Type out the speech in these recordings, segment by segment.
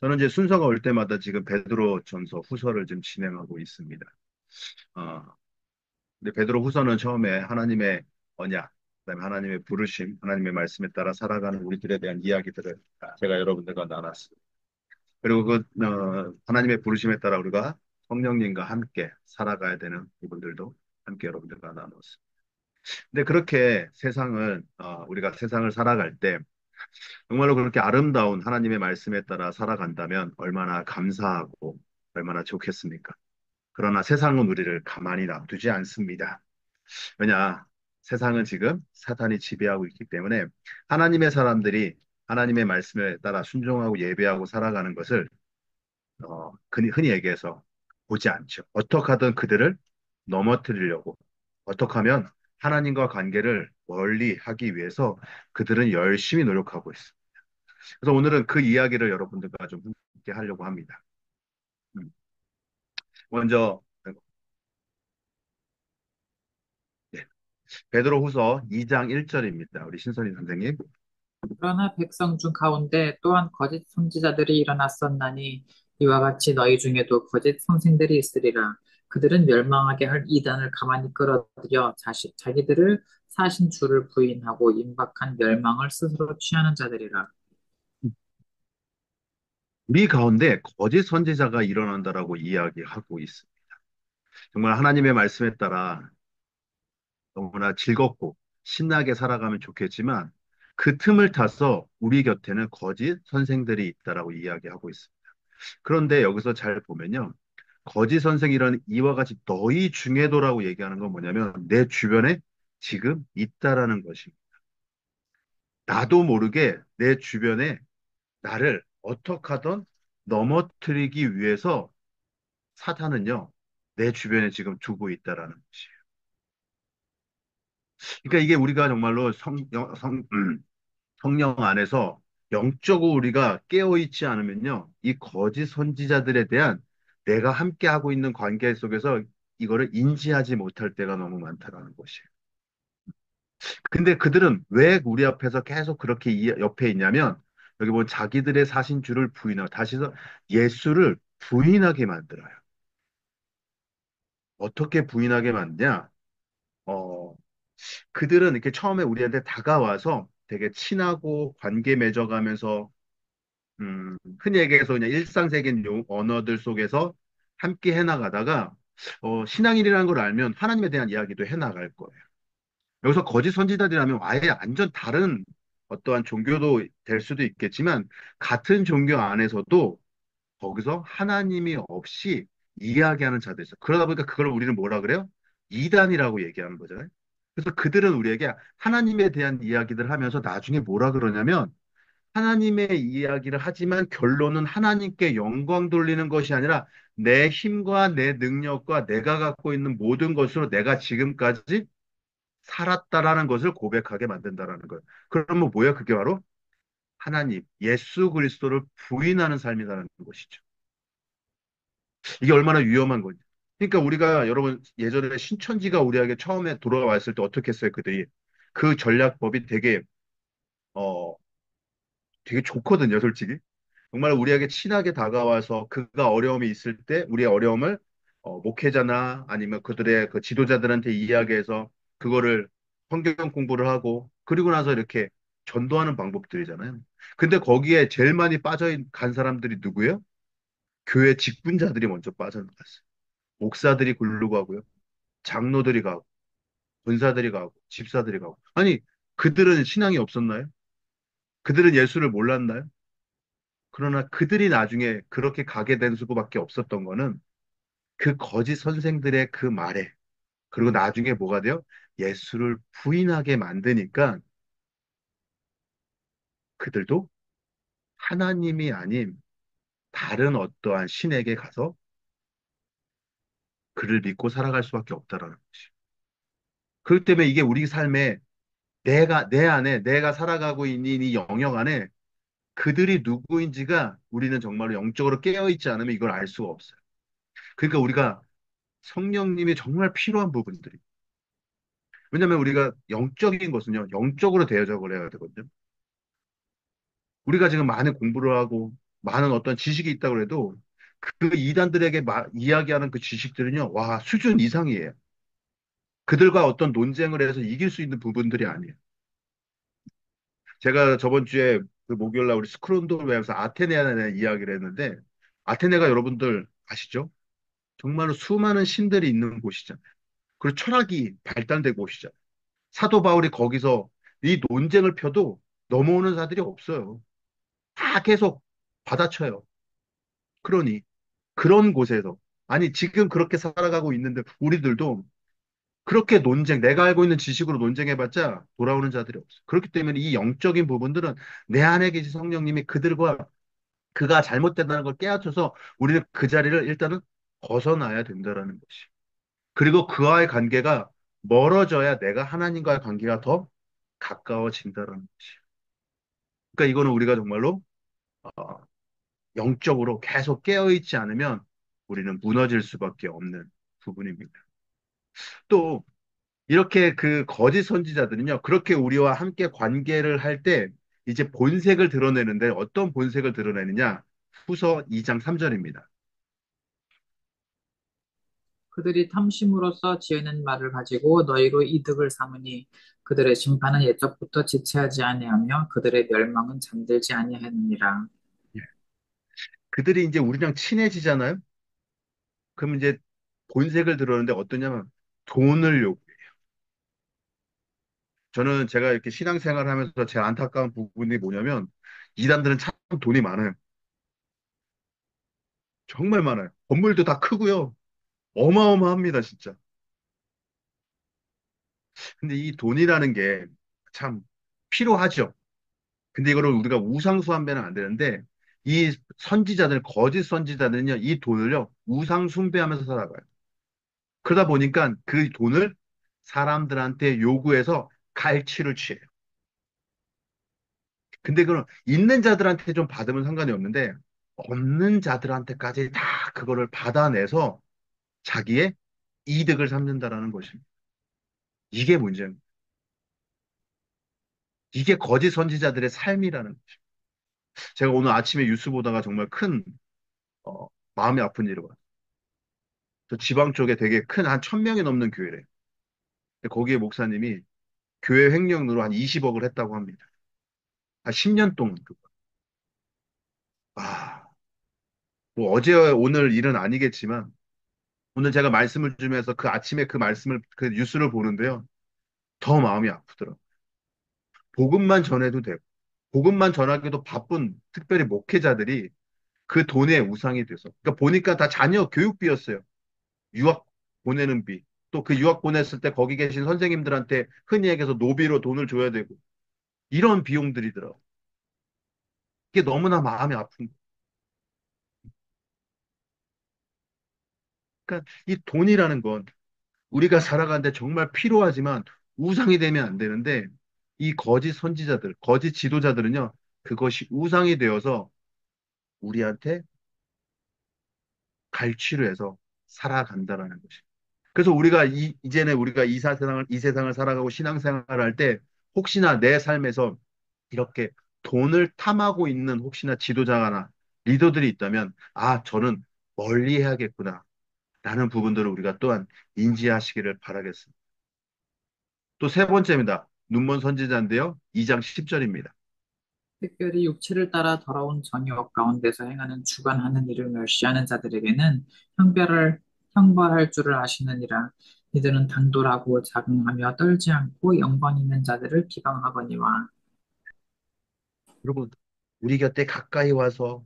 저는 이제 순서가 올 때마다 지금 베드로 전서 후서를 좀 진행하고 있습니다. 어, 근데 베드로 후서는 처음에 하나님의 언약, 그다음에 하나님의 부르심, 하나님의 말씀에 따라 살아가는 우리들에 대한 이야기들을 제가 여러분들과 나눴습니다. 그리고 하나님의 부르심에 따라 우리가 성령님과 함께 살아가야 되는 부분들도 함께 여러분들과 나눴습니다. 근데 그렇게 우리가 세상을 살아갈 때 정말로 그렇게 아름다운 하나님의 말씀에 따라 살아간다면 얼마나 감사하고 얼마나 좋겠습니까? 그러나 세상은 우리를 가만히 놔두지 않습니다. 왜냐? 세상은 지금 사탄이 지배하고 있기 때문에 하나님의 사람들이 하나님의 말씀에 따라 순종하고 예배하고 살아가는 것을 흔히 얘기해서 보지 않죠. 어떻게 하든 그들을 넘어뜨리려고 어떻게 하면 하나님과 관계를 멀리 하기 위해서 그들은 열심히 노력하고 있습니다. 그래서 오늘은 그 이야기를 여러분들과 좀 함께 하려고 합니다. 음, 먼저 예, 베드로후서 2장 1절입니다. 우리 신선희 선생님. 그러나 백성 중 가운데 또한 거짓 선지자들이 일어났었나니 이와 같이 너희 중에도 거짓 선생들이 있으리라. 그들은 멸망하게 할 이단을 가만히 끌어들여 자기들을 사신 주를 부인하고 임박한 멸망을 스스로 취하는 자들이라. 우리 가운데 거짓 선지자가 일어난다라고 이야기하고 있습니다. 정말 하나님의 말씀에 따라 너무나 즐겁고 신나게 살아가면 좋겠지만 그 틈을 타서 우리 곁에는 거짓 선생들이 있다라고 이야기하고 있습니다. 그런데 여기서 잘 보면요. 거짓 선생이라는 이와 같이 너희 중에도라고 얘기하는 건 뭐냐면 내 주변에 지금 있다라는 것입니다. 나도 모르게 내 주변에 나를 어떻게 하든 넘어뜨리기 위해서 사탄은요, 내 주변에 지금 두고 있다라는 것이에요. 그러니까 이게 우리가 정말로 성령 안에서 영적으로 우리가 깨어있지 않으면요, 이 거짓 선지자들에 대한 내가 함께하고 있는 관계 속에서 이거를 인지하지 못할 때가 너무 많다라는 것이에요. 근데 그들은 왜 우리 앞에서 계속 그렇게 옆에 있냐면, 여기 보면 자기들의 사신주를 부인하고, 다시서 예수를 부인하게 만들어요. 어떻게 부인하게 만드냐? 어, 그들은 이렇게 처음에 우리한테 다가와서 되게 친하고 관계 맺어가면서 흔히 얘기해서 그냥 일상적인 언어들 속에서 함께 해나가다가 신앙인이라는 걸 알면 하나님에 대한 이야기도 해나갈 거예요. 여기서 거짓 선지자들이라면 아예 완전 다른 어떠한 종교도 될 수도 있겠지만 같은 종교 안에서도 거기서 하나님이 없이 이야기하는 자들이 있어요. 그러다 보니까 그걸 우리는 뭐라 그래요? 이단이라고 얘기하는 거잖아요. 그래서 그들은 우리에게 하나님에 대한 이야기를 하면서 나중에 뭐라 그러냐면 하나님의 이야기를 하지만 결론은 하나님께 영광 돌리는 것이 아니라 내 힘과 내 능력과 내가 갖고 있는 모든 것으로 내가 지금까지 살았다라는 것을 고백하게 만든다라는 거예요. 그러면 뭐야? 그게 바로 하나님, 예수 그리스도를 부인하는 삶이라는 것이죠. 이게 얼마나 위험한 건지. 그러니까 우리가 여러분 예전에 신천지가 우리에게 처음에 돌아왔을 때 어떻게 했어요? 그들이 그 전략법이 어, 되게 좋거든요, 솔직히. 정말 우리에게 친하게 다가와서 그가 어려움이 있을 때 우리의 어려움을 목회자나 아니면 그들의 그 지도자들한테 이야기해서 그거를 성경 공부를 하고 그리고 나서 이렇게 전도하는 방법들이잖아요. 근데 거기에 제일 많이 간 사람들이 누구예요? 교회 직분자들이 먼저 빠져나갔어요. 목사들이 굴르고 하고요. 장로들이 가고, 권사들이 가고, 집사들이 가고. 아니, 그들은 신앙이 없었나요? 그들은 예수를 몰랐나요? 그러나 그들이 나중에 그렇게 가게 된 수밖에 없었던 거는 그 거짓 선생들의 그 말에, 그리고 나중에 뭐가 돼요? 예수를 부인하게 만드니까 그들도 하나님이 아닌 다른 어떠한 신에게 가서 그를 믿고 살아갈 수밖에 없다라는 것이. 그렇기 때문에 이게 우리 삶에 내 안에, 내가 살아가고 있는 이 영역 안에 그들이 누구인지가 우리는 정말로 영적으로 깨어있지 않으면 이걸 알 수가 없어요. 그러니까 우리가 성령님이 정말 필요한 부분들이. 왜냐하면 우리가 영적인 것은요, 영적으로 대적을 해야 되거든요. 우리가 지금 많은 공부를 하고 많은 어떤 지식이 있다고 해도 그 이단들에게 이야기하는 그 지식들은요, 와, 수준 이상이에요. 그들과 어떤 논쟁을 해서 이길 수 있는 부분들이 아니에요. 제가 저번 주에 그 목요일 날 우리 스크론돌웨에서 아테네에 대한 이야기를 했는데, 아테네가 여러분들 아시죠? 정말로 수많은 신들이 있는 곳이잖아요. 그리고 철학이 발달된 곳이잖아요. 사도 바울이 거기서 이 논쟁을 펴도 넘어오는 자들이 없어요. 다 계속 받아쳐요. 그러니 그런 곳에서 아니 지금 그렇게 살아가고 있는데 우리들도 그렇게 논쟁, 내가 알고 있는 지식으로 논쟁해봤자 돌아오는 자들이 없어. 그렇기 때문에 이 영적인 부분들은 내 안에 계신 성령님이 그들과 그가 잘못된다는 걸 깨우쳐서 우리는 그 자리를 일단은 벗어나야 된다라는 것이. 그리고 그와의 관계가 멀어져야 내가 하나님과의 관계가 더 가까워진다라는 것이. 그러니까 이거는 우리가 정말로 어, 영적으로 계속 깨어있지 않으면 우리는 무너질 수밖에 없는 부분입니다. 또 이렇게 그 거짓 선지자들은요, 그렇게 우리와 함께 관계를 할 때 이제 본색을 드러내는데 어떤 본색을 드러내느냐? 후서 2장 3절입니다. 그들이 탐심으로써 지어낸 말을 가지고 너희로 이득을 삼으니 그들의 심판은 옛적부터 지체하지 아니하며 그들의 멸망은 잠들지 아니하느니라. 그들이 이제 우리랑 친해지잖아요? 그럼 이제 본색을 드러내는데 어떠냐면 돈을 요구해요. 저는 제가 이렇게 신앙생활을 하면서 제일 안타까운 부분이 뭐냐면 이단들은 참 돈이 많아요. 정말 많아요. 건물도 다 크고요. 어마어마합니다, 진짜. 근데 이 돈이라는 게 참 필요하죠. 근데 이거를 우리가 우상숭배는 안 되는데 이 선지자들, 거짓 선지자들은요, 이 돈을요, 우상숭배하면서 살아가요. 그러다 보니까 그 돈을 사람들한테 요구해서 갈취를 취해요. 근데 그건 있는 자들한테 좀 받으면 상관이 없는데 없는 자들한테까지 다 그거를 받아내서 자기의 이득을 삼는다라는 것입니다. 이게 문제입니다. 이게 거짓 선지자들의 삶이라는 것입니다. 제가 오늘 아침에 뉴스 보다가 정말 큰 마음이 아픈 일이 봤어요. 저 지방 쪽에 되게 큰 한 1,000명이 넘는 교회래요. 근데 거기에 목사님이 교회 횡령으로 한 20억을 했다고 합니다. 한 10년 동안. 아, 뭐 어제 오늘 일은 아니겠지만 오늘 제가 말씀을 주면서 그 아침에 그 말씀을 그 뉴스를 보는데요. 더 마음이 아프더라고요. 복음만 전해도 되고 복음만 전하기도 바쁜 특별히 목회자들이 그 돈의 우상이 돼서 그러니까 보니까 다 자녀 교육비였어요. 유학 보내는 비. 또 그 유학 보냈을 때 거기 계신 선생님들한테 흔히 얘기해서 노비로 돈을 줘야 되고 이런 비용들이더라고요. 이게 너무나 마음이 아픈 거예요. 그러니까 이 돈이라는 건 우리가 살아가는데 정말 필요하지만 우상이 되면 안 되는데 이 거짓 선지자들, 거짓 지도자들은요, 그것이 우상이 되어서 우리한테 갈취를 해서 살아간다라는 것이. 그래서 우리가 이제는 우리가 이 세상을 살아가고 신앙생활을 할 때 혹시나 내 삶에서 이렇게 돈을 탐하고 있는 혹시나 지도자나 리더들이 있다면 아, 저는 멀리 해야겠구나. 라는 부분들을 우리가 또한 인지하시기를 바라겠습니다. 또 세 번째입니다. 눈먼 선지자인데요. 2장 10절입니다. 특별히 육체를 따라 더러운 정욕 가운데서 행하는 주관하는 일을 멸시하는 자들에게는 형벌할 줄을 아시느니라. 이들은 당돌하고 자긍하며 떨지 않고 영광 있는 자들을 비방하거니와. 여러분, 우리 곁에 가까이 와서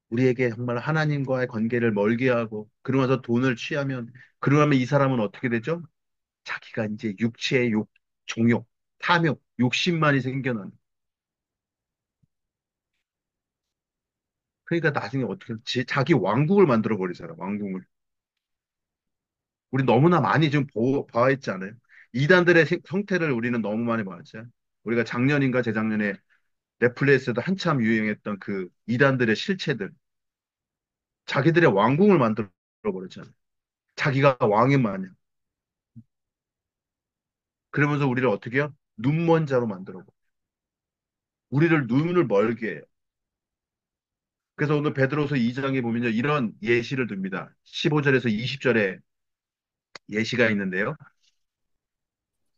우리에게 정말 하나님과의 관계를 멀게 하고 그러면서 돈을 취하면 그러면 이 사람은 어떻게 되죠? 자기가 이제 육체의 정욕, 탐욕, 욕심만이 생겨나는. 그러니까 나중에 어떻게 자기 왕국을 만들어 버리잖아, 왕국을. 우리 너무나 많이 좀 봐왔지 않아요? 이단들의 형태를 우리는 너무 많이 봐왔죠. 우리가 작년인가 재작년에 넷플릭스에도 한참 유행했던 그 이단들의 실체들, 자기들의 왕궁을 만들어 버렸잖아요. 자기가 왕인 마냥. 그러면서 우리를 어떻게 해요? 눈먼 자로 만들어 버려. 우리를 눈을 멀게 해요. 그래서 오늘 베드로서 2장에 보면요. 이런 예시를 듭니다. 15절에서 20절에 예시가 있는데요.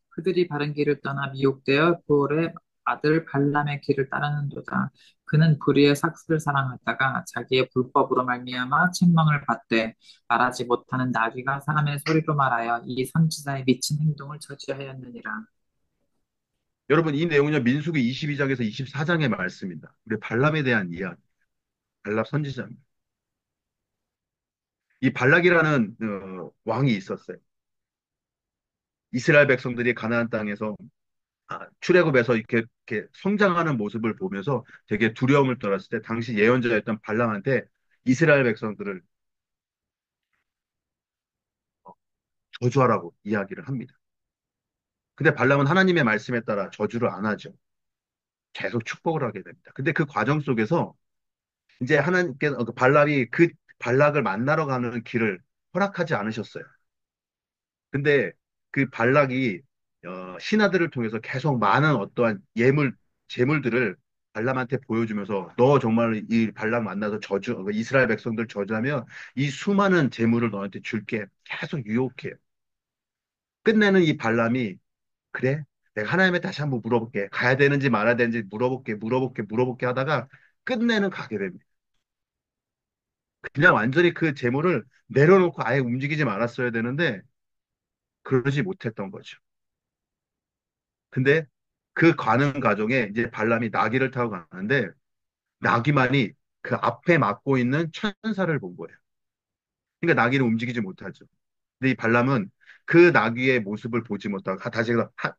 그들이 바른 길을 떠나 미혹되어 부올의 아들 발람의 길을 따르는도다. 그는 불의의 삭슬을 사랑하다가 자기의 불법으로 말미암아 책망을 받되 말하지 못하는 나귀가 사람의 소리로 말하여 이 선지자의 미친 행동을 저지하였느니라. 여러분, 이 내용은요. 민수기 22장에서 24장의 말씀입니다. 우리 발람에 대한 이야기. 발람 선지자입니다. 이 발락이라는 왕이 있었어요. 이스라엘 백성들이 가나안 땅에서 출애굽해서 이렇게 성장하는 모습을 보면서 되게 두려움을 떨었을 때 당시 예언자였던 발람한테 이스라엘 백성들을 저주하라고 이야기를 합니다. 근데 발람은 하나님의 말씀에 따라 저주를 안 하죠. 계속 축복을 하게 됩니다. 근데 그 과정 속에서 이제 하나님께서 그 발람이 그 발락을 만나러 가는 길을 허락하지 않으셨어요. 근데 그 발락이 신하들을 통해서 계속 많은 어떠한 재물들을 발람한테 보여주면서 너 정말 이 발락 만나서 이스라엘 백성들 저주하면 이 수많은 재물을 너한테 줄게. 계속 유혹해요. 끝내는 이 발람이 그래? 내가 하나님께 다시 한번 물어볼게. 가야 되는지 말아야 되는지 물어볼게 하다가 끝내는 가게 됩니다. 그냥 완전히 그 재물을 내려놓고 아예 움직이지 말았어야 되는데 그러지 못했던 거죠. 근데 그 가는 과정에 이제 발람이 나귀를 타고 가는데 나귀만이 그 앞에 막고 있는 천사를 본 거예요. 그러니까 나귀는 움직이지 못하죠. 근데 이 발람은 그 나귀의 모습을 보지 못하고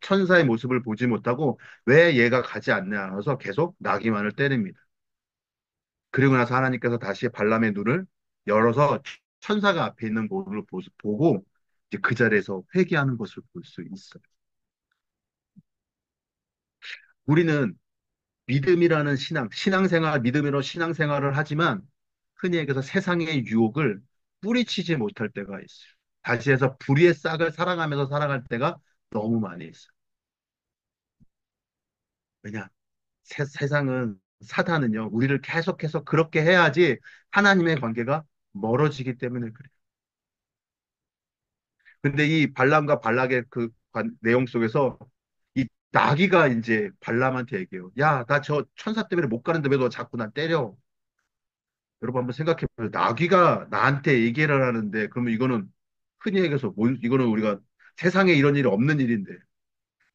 천사의 모습을 보지 못하고 왜 얘가 가지 않냐 해서 계속 나귀만을 때립니다. 그리고 나서 하나님께서 다시 발람의 눈을 열어서 천사가 앞에 있는 모습을 보고 이제 그 자리에서 회개하는 것을 볼 수 있어요. 우리는 믿음으로 신앙생활을 하지만 흔히 얘기해서 세상의 유혹을 뿌리치지 못할 때가 있어요. 다시 해서 불의의 싹을 살아가면서 살아갈 때가 너무 많이 있어요. 왜냐? 세상은, 사단은요, 우리를 계속해서 그렇게 해야지 하나님의 관계가 멀어지기 때문에 그래요. 근데 이 발람과 발락의 내용 속에서 이 나귀가 이제 발람한테 얘기해요. 야, 나 저 천사 때문에 못 가는데 왜 너 자꾸 난 때려? 여러분 한번 생각해 보세요. 나귀가 나한테 얘기를 하는데 그러면 이거는 흔히 얘기해서 이거는 우리가 세상에 이런 일이 없는 일인데.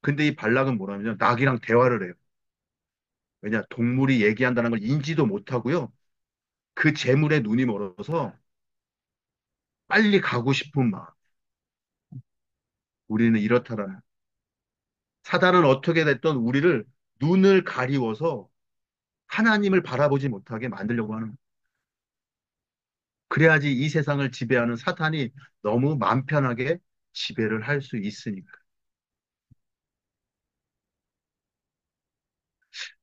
근데 이 발락은 뭐냐면 나귀랑 대화를 해요. 왜냐? 동물이 얘기한다는 걸 인지도 못하고요. 그 재물에 눈이 멀어서 빨리 가고 싶은 마음. 우리는 이렇다라는. 사단은 어떻게 됐든 우리를 눈을 가리워서 하나님을 바라보지 못하게 만들려고 하는 거예요. 그래야지 이 세상을 지배하는 사탄이 너무 맘 편하게 지배를 할 수 있으니까.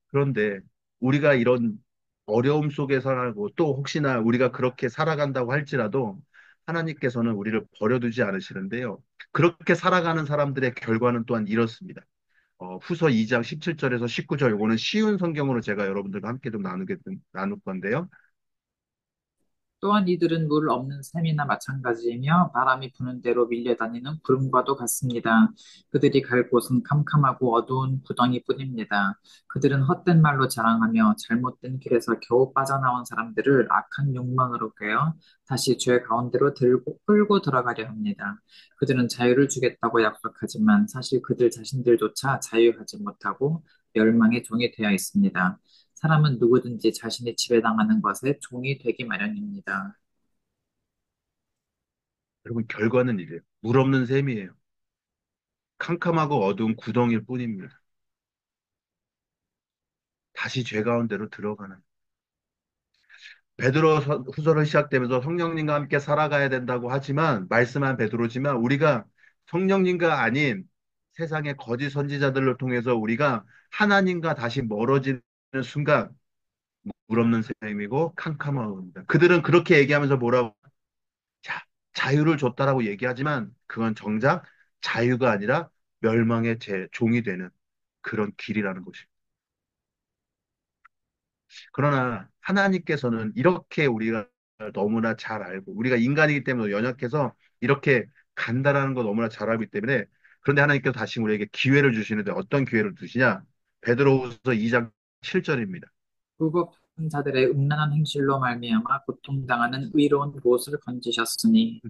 그런데 우리가 이런 어려움 속에 살고 또 혹시나 우리가 그렇게 살아간다고 할지라도 하나님께서는 우리를 버려두지 않으시는데요. 그렇게 살아가는 사람들의 결과는 또한 이렇습니다. 후서 2장 17절에서 19절, 요거는 쉬운 성경으로 제가 여러분들과 함께 좀 나눌 건데요. 또한 이들은 물 없는 샘이나 마찬가지이며 바람이 부는 대로 밀려다니는 구름과도 같습니다. 그들이 갈 곳은 캄캄하고 어두운 구덩이뿐입니다. 그들은 헛된 말로 자랑하며 잘못된 길에서 겨우 빠져나온 사람들을 악한 욕망으로 깨어 다시 죄 가운데로 들고 끌고 들어가려 합니다. 그들은 자유를 주겠다고 약속하지만 사실 그들 자신들조차 자유하지 못하고 멸망의 종이 되어 있습니다. 사람은 누구든지 자신이 지배당하는 것에 종이 되기 마련입니다. 여러분, 결과는 이래요. 물 없는 샘이에요. 캄캄하고 어두운 구덩이일 뿐입니다. 다시 죄 가운데로 들어가는. 후서를 시작되면서 성령님과 함께 살아가야 된다고 하지만, 말씀한 베드로지만, 우리가 성령님과 아닌 세상의 거짓 선지자들을 통해서 우리가 하나님과 다시 멀어지는 순간, 물 없는 샘이고 캄캄합니다. 그들은 그렇게 얘기하면서 뭐라고, 자, 자유를 줬다라고 얘기하지만, 그건 정작 자유가 아니라 멸망의 종이 되는 그런 길이라는 것입니다. 그러나 하나님께서는 이렇게 우리가 너무나 잘 알고, 우리가 인간이기 때문에 연약해서 이렇게 간다라는 거 너무나 잘 알기 때문에, 그런데 하나님께서 다시 우리에게 기회를 주시는데 어떤 기회를 주시냐? 베드로후서 2장 7절입니다. 불법한 자들의 음란한 행실로 말미암아 고통당하는 의로운 롯을 건지셨으니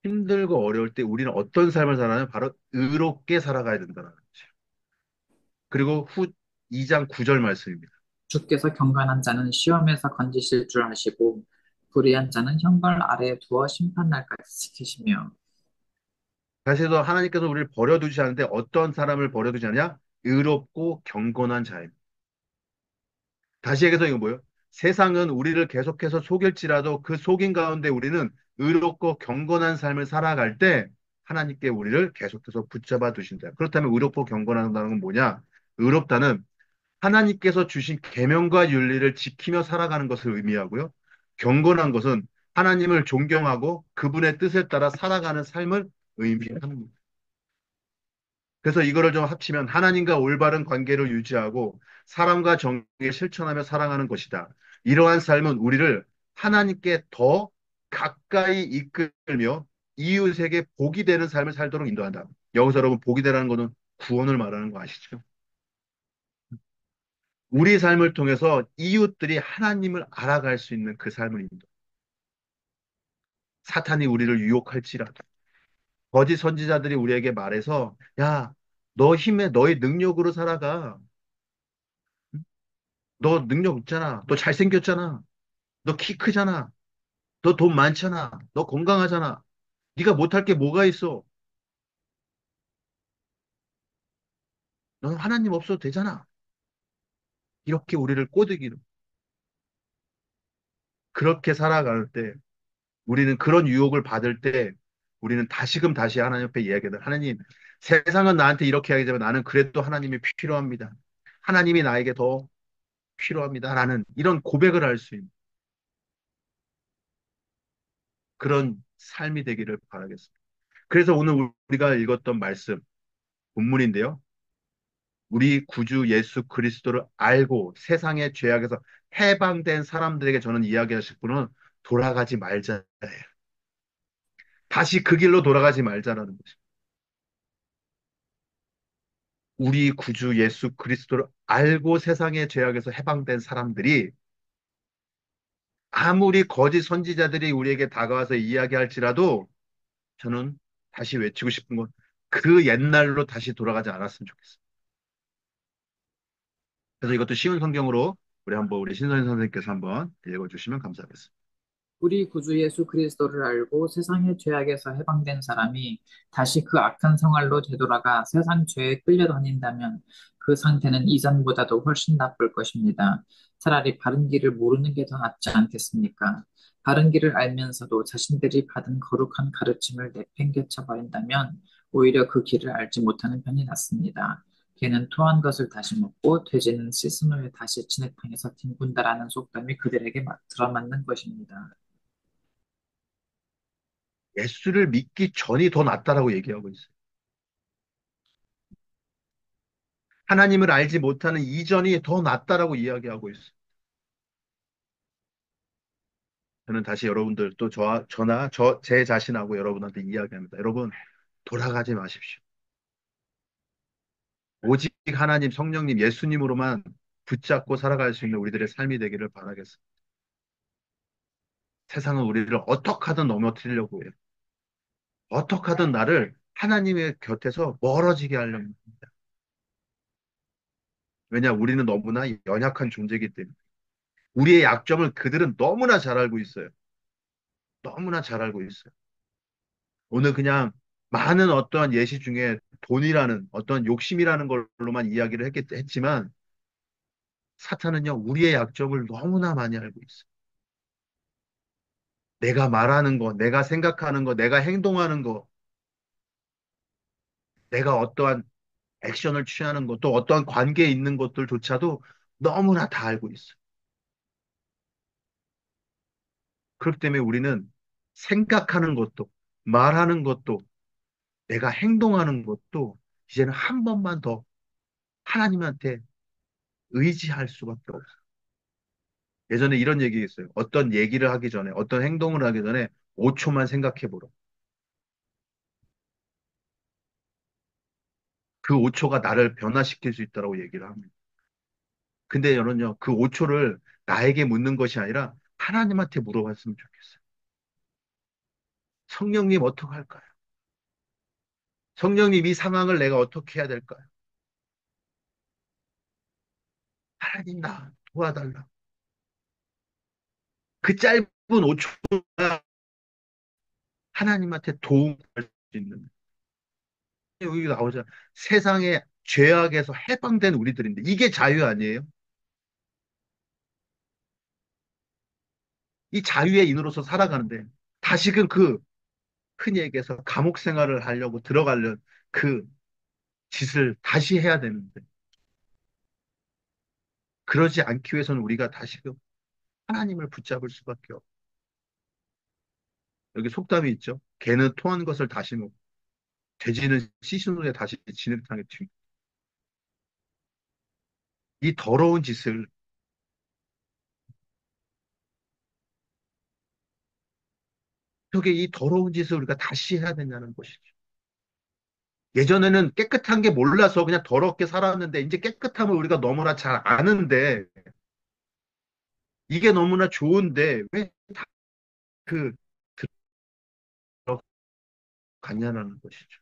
힘들고 어려울 때 우리는 어떤 삶을 살아냐면 바로 의롭게 살아가야 된다는 거죠. 그리고 후 2장 9절 말씀입니다. 주께서 경건한 자는 시험에서 건지실 줄 아시고 불의한 자는 형벌 아래에 두어 심판날까지 지키시며 다시도 하나님께서 우리를 버려두지 않는데 어떤 사람을 버려두지 않냐? 의롭고 경건한 자입니다. 다시 얘기해서 이거 뭐예요? 세상은 우리를 계속해서 속일지라도 그 속인 가운데 우리는 의롭고 경건한 삶을 살아갈 때 하나님께 우리를 계속해서 붙잡아 두신다. 그렇다면 의롭고 경건하다는 건 뭐냐? 의롭다는 하나님께서 주신 계명과 윤리를 지키며 살아가는 것을 의미하고요. 경건한 것은 하나님을 존경하고 그분의 뜻에 따라 살아가는 삶을 의미합니다. 그래서 이거를 좀 합치면 하나님과 올바른 관계를 유지하고 사람과 정의를 실천하며 살아가는 것이다. 이러한 삶은 우리를 하나님께 더 가까이 이끌며 이웃에게 복이 되는 삶을 살도록 인도한다. 여기서 여러분 복이 되라는 것은 구원을 말하는 거 아시죠? 우리 삶을 통해서 이웃들이 하나님을 알아갈 수 있는 그 삶을 인도. 사탄이 우리를 유혹할지라도 거짓 선지자들이 우리에게 말해서 야, 너 힘에 너의 능력으로 살아가. 너 능력 있잖아. 너 잘생겼잖아. 너 키 크잖아. 너 돈 많잖아. 너 건강하잖아. 네가 못할 게 뭐가 있어? 너는 하나님 없어도 되잖아. 이렇게 우리를 꼬드기로 그렇게 살아갈 때 우리는 그런 유혹을 받을 때 우리는 다시금 다시 하나님 앞에 이야기하다. 하나님, 세상은 나한테 이렇게 하지만 나는 그래도 하나님이 필요합니다. 하나님이 나에게 더 필요합니다. 라는 이런 고백을 할 수 있는 그런 삶이 되기를 바라겠습니다. 그래서 오늘 우리가 읽었던 말씀, 본문인데요. 우리 구주 예수 그리스도를 알고 세상의 죄악에서 해방된 사람들에게 저는 이야기하실 분은 돌아가지 말자예요. 다시 그 길로 돌아가지 말자라는 거죠. 우리 구주 예수 그리스도를 알고 세상의 죄악에서 해방된 사람들이 아무리 거짓 선지자들이 우리에게 다가와서 이야기할지라도 저는 다시 외치고 싶은 건 그 옛날로 다시 돌아가지 않았으면 좋겠어요. 그래서 이것도 쉬운 성경으로 우리 신선생 선생님께서 한번 읽어주시면 감사하겠습니다. 우리 구주 예수 그리스도를 알고 세상의 죄악에서 해방된 사람이 다시 그 악한 생활로 되돌아가 세상 죄에 끌려다닌다면 그 상태는 이전보다도 훨씬 나쁠 것입니다. 차라리 바른 길을 모르는 게 더 낫지 않겠습니까? 바른 길을 알면서도 자신들이 받은 거룩한 가르침을 내팽개쳐 버린다면 오히려 그 길을 알지 못하는 편이 낫습니다. 개는 토한 것을 다시 먹고 돼지는 씻은 후에 다시 진흙탕에서 뒹군다라는 속담이 그들에게 들어맞는 것입니다. 예수를 믿기 전이 더 낫다라고 얘기하고 있어요. 하나님을 알지 못하는 이전이 더 낫다라고 이야기하고 있어요. 저는 다시 여러분들 또 제 자신하고 여러분한테 이야기합니다. 여러분, 돌아가지 마십시오. 오직 하나님, 성령님, 예수님으로만 붙잡고 살아갈 수 있는 우리들의 삶이 되기를 바라겠습니다. 세상은 우리를 어떻게 하든 넘어뜨리려고 해요. 어떻게 하든 나를 하나님의 곁에서 멀어지게 하려고 합니다. 왜냐, 우리는 너무나 연약한 존재이기 때문에. 우리의 약점을 그들은 너무나 잘 알고 있어요. 너무나 잘 알고 있어요. 오늘 그냥 많은 어떠한 예시 중에 돈이라는 어떤 욕심이라는 걸로만 이야기를 했지만 사탄은요, 우리의 약점을 너무나 많이 알고 있어요. 내가 말하는 거, 내가 생각하는 거, 내가 행동하는 거, 내가 어떠한 액션을 취하는 것, 또 어떠한 관계에 있는 것들조차도 너무나 다 알고 있어요. 그렇기 때문에 우리는 생각하는 것도, 말하는 것도, 내가 행동하는 것도 이제는 한 번만 더 하나님한테 의지할 수밖에 없어요. 예전에 이런 얘기 있어요. 어떤 얘기를 하기 전에, 어떤 행동을 하기 전에 5초만 생각해 보라. 그 5초가 나를 변화시킬 수 있다고 얘기를 합니다. 근데 여러분요, 그 5초를 나에게 묻는 것이 아니라 하나님한테 물어봤으면 좋겠어요. 성령님 어떻게 할까요? 성령님 이 상황을 내가 어떻게 해야 될까요? 하나님 나 도와달라. 그 짧은 5초가 하나님한테 도움을 줄 수 있는. 여기 나오잖아. 세상의 죄악에서 해방된 우리들인데 이게 자유 아니에요? 이 자유의 인으로서 살아가는데 다시금 그 흔히 얘기해서 감옥 생활을 하려고 들어가려는 그 짓을 다시 해야 되는데 그러지 않기 위해서는 우리가 다시금 하나님을 붙잡을 수밖에 없고 여기 속담이 있죠. 개는 토한 것을 다시 먹고 돼지는 씻은 후에 다시 진흙탕에 튀. 이 더러운 짓을 저게 이 더러운 짓을 우리가 다시 해야 되냐는 것이죠. 예전에는 깨끗한 게 몰라서 그냥 더럽게 살았는데 이제 깨끗함을 우리가 너무나 잘 아는데 이게 너무나 좋은데 왜 그 들어갔냐는 것이죠.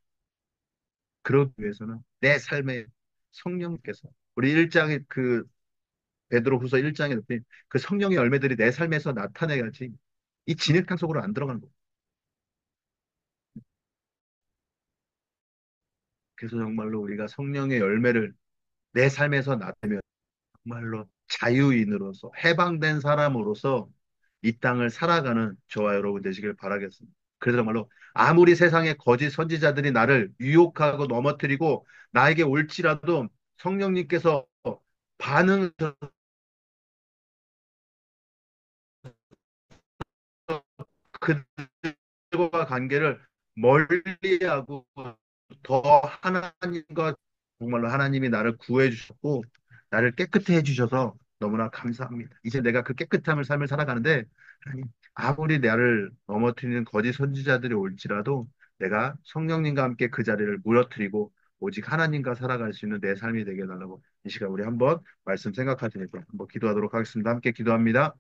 그러기 위해서는 내 삶에 성령께서 우리 1장에 그 베드로후서 1장에 그 성령의 열매들이 내 삶에서 나타내야지 이 진흙탕 속으로 안 들어가는 거예요. 그래서 정말로 우리가 성령의 열매를 내 삶에서 나타내면 정말로 자유인으로서 해방된 사람으로서 이 땅을 살아가는 저와 여러분 되시길 바라겠습니다. 그래서 정말로 아무리 세상의 거짓 선지자들이 나를 유혹하고 넘어뜨리고 나에게 올지라도 성령님께서 반응을 그들과 관계를 멀리하고 더 하나님과 정말로 하나님이 나를 구해 주셨고 나를 깨끗해 주셔서 너무나 감사합니다. 이제 내가 그 깨끗함을 삶을 살아가는데 하나님 아무리 나를 넘어뜨리는 거짓 선지자들이 올지라도 내가 성령님과 함께 그 자리를 무너뜨리고 오직 하나님과 살아갈 수 있는 내 삶이 되게 해달라고 이 시간 우리 한번 말씀 생각하시면서 한번 기도하도록 하겠습니다. 함께 기도합니다.